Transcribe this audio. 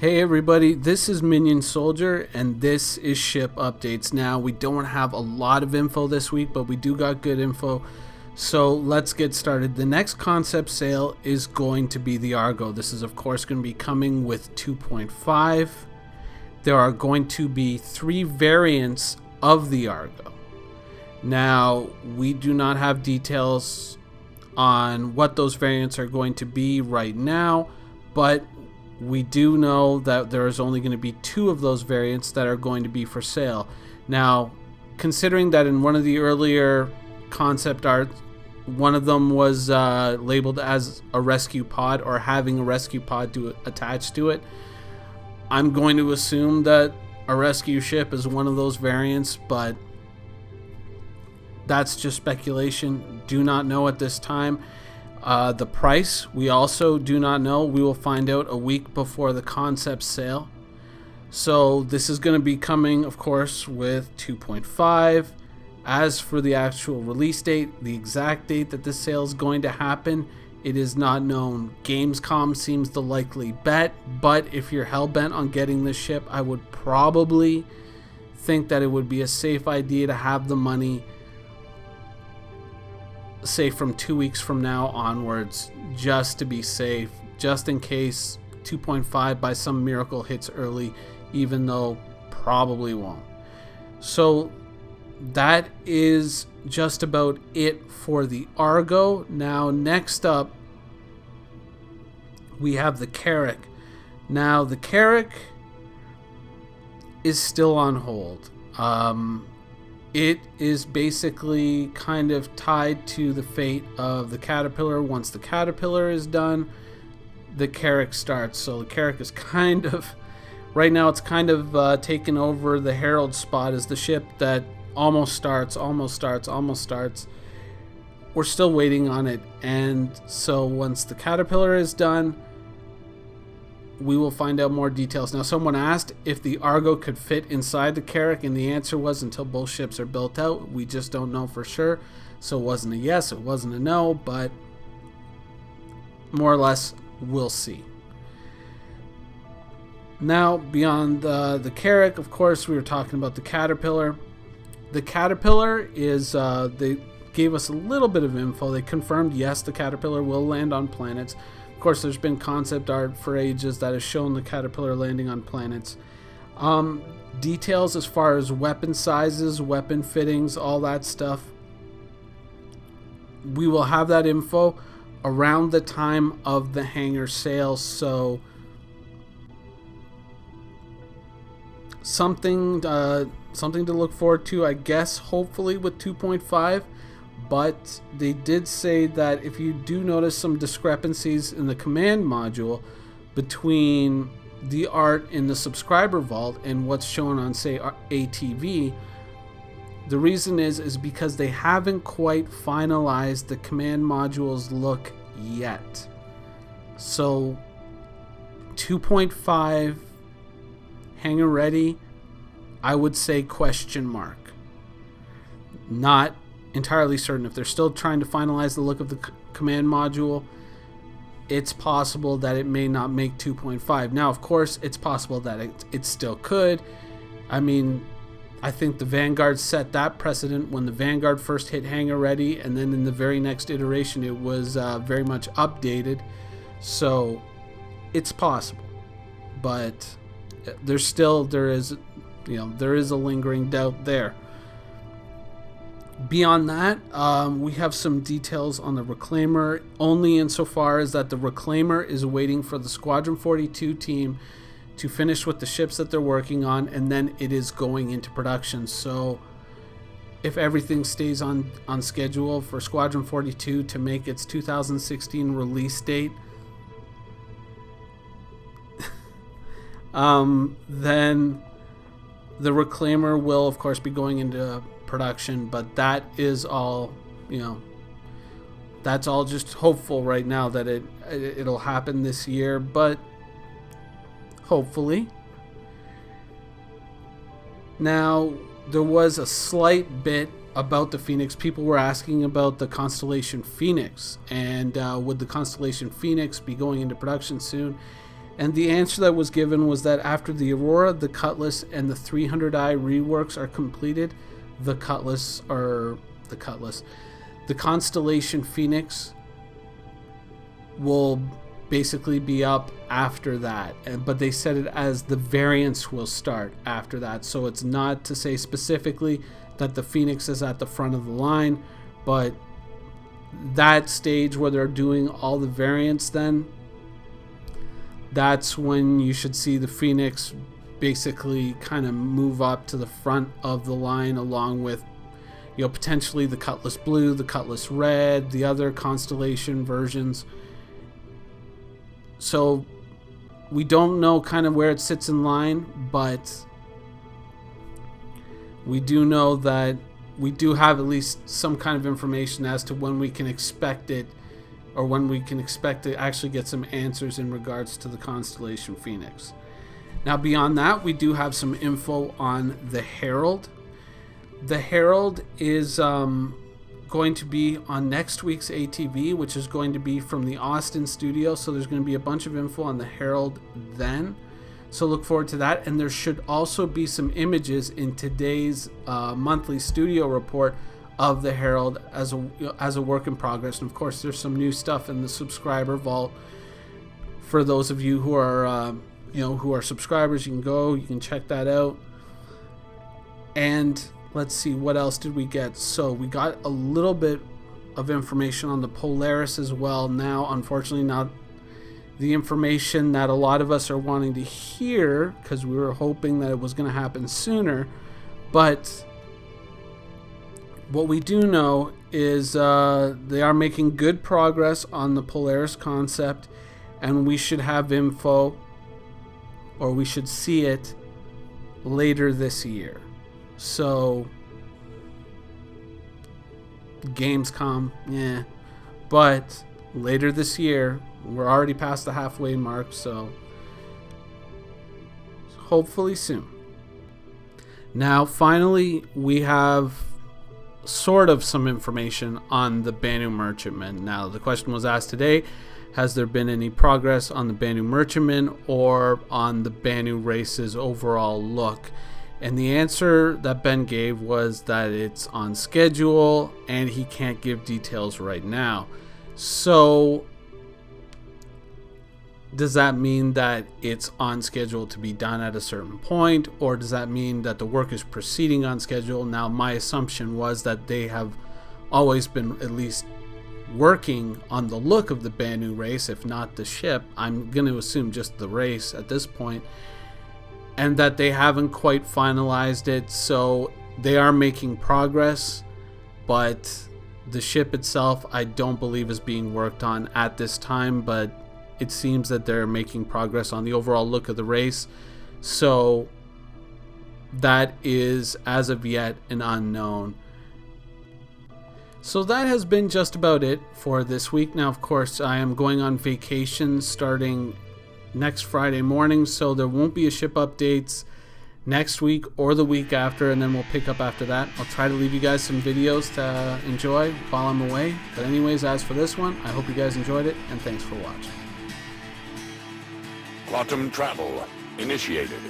Hey everybody, this is Minion Soldier and this is ship updates. Now, we don't have a lot of info this week, but we do got good info. So let's get started. The next concept sale is going to be the Argo. This is of course going to be coming with 2.5. There are going to be 3 variants of the Argo. Now, we do not have details on what those variants are going to be right now, but we do know that there is only going to be 2 of those variants that are going to be for sale. Now, considering that in one of the earlier concept art, one of them was labeled as a rescue pod or having a rescue pod attached to it, I'm going to assume that a rescue ship is one of those variants, but that's just speculation. Do not know at this time. The price, we also do not know. We will find out a week before the concept sale. So this is going to be coming, of course, with 2.5. As for the actual release date, the exact date that this sale is going to happen, it is not known. Gamescom seems the likely bet, but if you're hell-bent on getting this ship, I would probably think that it would be a safe idea to have the money, say from 2 weeks from now onwards, just to be safe, just in case 2.5 by some miracle hits early, even though probably won't. So that is just about it for the Argo. Now next up we have the Carrick. Now the Carrick is still on hold. It is basically kind of tied to the fate of the Caterpillar. Once the Caterpillar is done, the Carrick starts. So the Carrick is kind of, right now it's kind of taken over the Herald spot as the ship that almost starts. We're still waiting on it. And so once the Caterpillar is done, we will find out more details. Now, someone asked if the Argo could fit inside the Carrick, and the answer was until both ships are built out. We just don't know for sure. So it wasn't a yes, it wasn't a no, but more or less, we'll see. Now, beyond the Carrick, of course, we were talking about the Caterpillar. The Caterpillar is, they gave us a little bit of info. They confirmed, yes, the Caterpillar will land on planets. Of course, there's been concept art for ages that has shown the Caterpillar landing on planets. Details as far as weapon sizes, weapon fittings, all that stuff, we will have that info around the time of the hangar sale. So something to look forward to, I guess, hopefully with 2.5. But they did say that if you do notice some discrepancies in the command module between the art in the subscriber vault and what's shown on, say, ATV, the reason is because they haven't quite finalized the command module's look yet. So 2.5 hangar ready, I would say question mark. Not entirely certain. If they're still trying to finalize the look of the command module, it's possible that it may not make 2.5. Now, of course, it's possible that it still could. I mean, I think the Vanguard set that precedent when the Vanguard first hit hangar ready, and then in the very next iteration it was very much updated. So it's possible, but there is a lingering doubt there. Beyond that, we have some details on the Reclaimer, only insofar as that the Reclaimer is waiting for the Squadron 42 team to finish with the ships that they're working on, and then it is going into production. So if everything stays on schedule for Squadron 42 to make its 2016 release date, then the Reclaimer will of course be going into production. But that is all, that's all just hopeful right now that it'll happen this year, but hopefully. Now, there was a slight bit about the Phoenix. People were asking about the Constellation Phoenix and would the Constellation Phoenix be going into production soon. And the answer that was given was that after the Aurora, the Cutlass, and the 300i reworks are completed, the Constellation Phoenix will basically be up after that. But they said it as the variants will start after that. So it's not to say specifically that the Phoenix is at the front of the line, but that stage where they're doing all the variants, then that's when you should see the Phoenix basically kind of move up to the front of the line, along with, you know, potentially the Cutlass Blue, the Cutlass Red, the other Constellation versions. So we don't know kind of where it sits in line, but we do know that we do have at least some kind of information as to when we can expect it, or when we can expect to actually get some answers in regards to the Constellation Phoenix. Now, beyond that, we do have some info on the Herald. The Herald is going to be on next week's ATV, which is going to be from the Austin studio. So there's going to be a bunch of info on the Herald then. So look forward to that. And there should also be some images in today's monthly studio report of the Herald as a work in progress. And of course, there's some new stuff in the subscriber vault. For those of you who are who are subscribers, you can check that out. And let's see, what else did we get? So we got a little bit of information on the Polaris as well. Now, unfortunately, not the information that a lot of us are wanting to hear, because we were hoping that it was going to happen sooner. But what we do know is they are making good progress on the Polaris concept, and we should have info, or we should see it later this year. So Gamescom, yeah, but later this year. We're already past the halfway mark, so hopefully soon. Now, finally, we have sort of some information on the Banu Merchantman. Now, the question was asked today, has there been any progress on the Banu Merchantman or on the Banu race's overall look? And the answer that Ben gave was that it's on schedule and he can't give details right now. So does that mean that it's on schedule to be done at a certain point, or does that mean that the work is proceeding on schedule? Now, my assumption was that they have always been at least working on the look of the Banu race, if not the ship. I'm going to assume just the race at this point, and that they haven't quite finalized it. So they are making progress, but the ship itself I don't believe is being worked on at this time, but it seems that they're making progress on the overall look of the race. So that is, as of yet, an unknown. So that has been just about it for this week. Now, of course, I am going on vacation starting next Friday morning, so there won't be a ship updates next week or the week after, and then we'll pick up after that. I'll try to leave you guys some videos to enjoy while I'm away. But anyways, as for this one, I hope you guys enjoyed it, and thanks for watching. Quantum travel initiated.